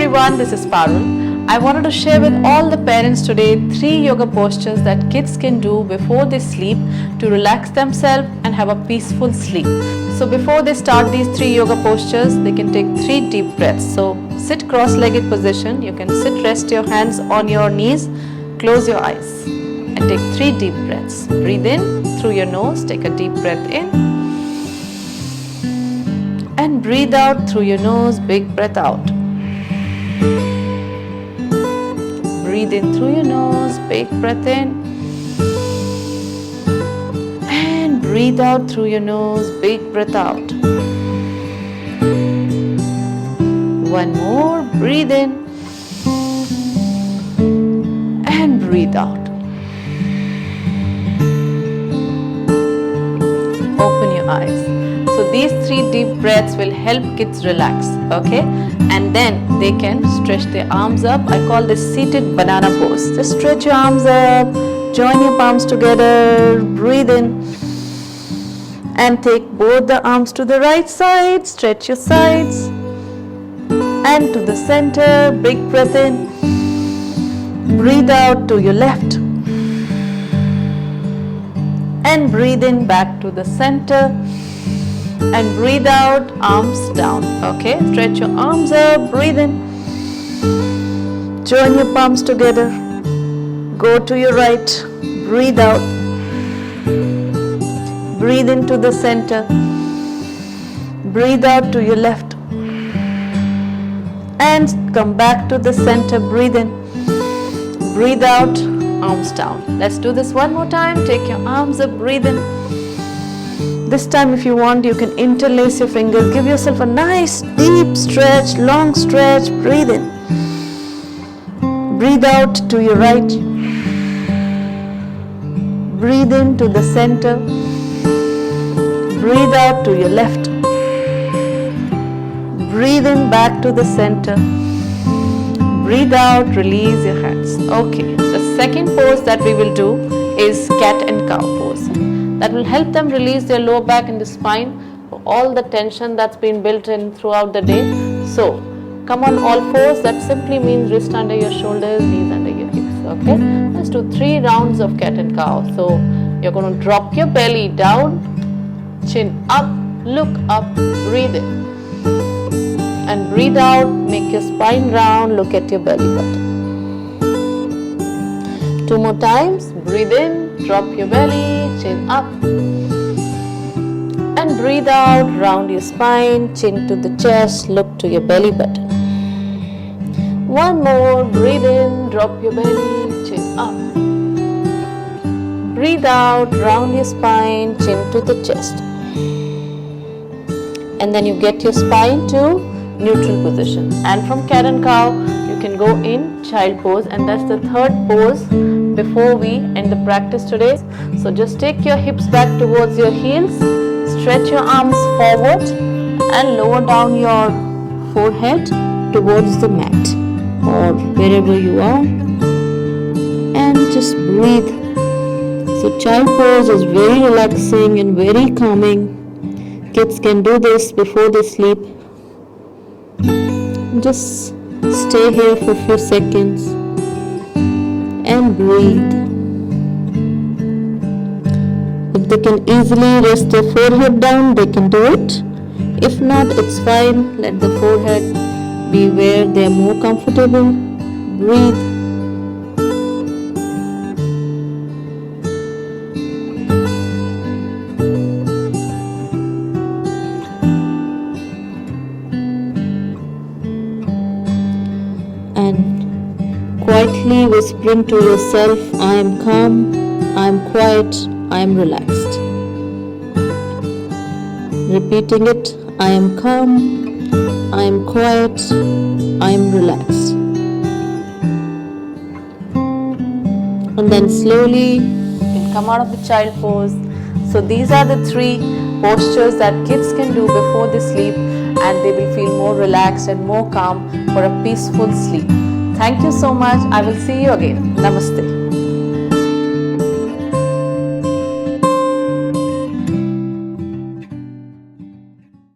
everyone, this is Parul. I wanted to share with all the parents today 3 yoga postures that kids can do before they sleep to relax themselves and have a peaceful sleep. So before they start these 3 yoga postures, they can take 3 deep breaths. So sit cross-legged position. You can sit, rest your hands on your knees, close your eyes and take 3 deep breaths. Breathe in through your nose, take a deep breath in. And breathe out through your nose, big breath out. Breathe in through your nose, big breath in. And breathe out through your nose, big breath out. One more, breathe in. And breathe out. Open your eyes. So these 3 deep breaths will help kids relax, okay? And then they can stretch their arms up. I call this seated banana pose. Just stretch your arms up, join your palms together, breathe in. And take both the arms to the right side, stretch your sides. And to the center, big breath in. Breathe out to your left. And breathe in back to the center. And breathe out, arms down, okay? Stretch your arms up, breathe in. Join your palms together. Go to your right, breathe out. Breathe into the center. Breathe out to your left. And come back to the center, breathe in. Breathe out, arms down. Let's do this one more time. Take your arms up, breathe in. This time if you want, you can interlace your fingers. Give yourself a nice deep stretch, long stretch. Breathe in. Breathe out to your right. Breathe in to the center. Breathe out to your left. Breathe in back to the center. Breathe out, release your hands. Okay, the second pose that we will do is cat and cow pose. That will help them release their lower back and the spine, all the tension that's been built in throughout the day. So, come on all fours. That simply means wrist under your shoulders, knees under your hips. Okay? Let's do 3 rounds of cat and cow. So, you're going to drop your belly down, chin up, look up, breathe in. And breathe out, make your spine round, look at your belly button. 2 more times, breathe in, drop your belly, chin up. And breathe out, round your spine, chin to the chest, look to your belly button. 1 more, breathe in, drop your belly, chin up. Breathe out, round your spine, chin to the chest. And then you get your spine to neutral position. And from cat and cow, you can go in child pose, and that's the 3rd pose before we end the practice today. So just take your hips back towards your heels, stretch your arms forward and lower down your forehead towards the mat or wherever you are, and just breathe. So child pose is very relaxing and very calming. Kids can do this before they sleep. Just stay here for a few seconds and breathe. If they can easily rest their forehead down, they can do it. If not, it's fine. Let the forehead be where they are more comfortable. Breathe. And quietly whispering to yourself, I am calm, I am quiet, I am relaxed. Repeating it, I am calm, I am quiet, I am relaxed. And then slowly you can come out of the child pose. So these are the 3 postures that kids can do before they sleep, and they will feel more relaxed and more calm for a peaceful sleep. Thank you so much. I will see you again. Namaste.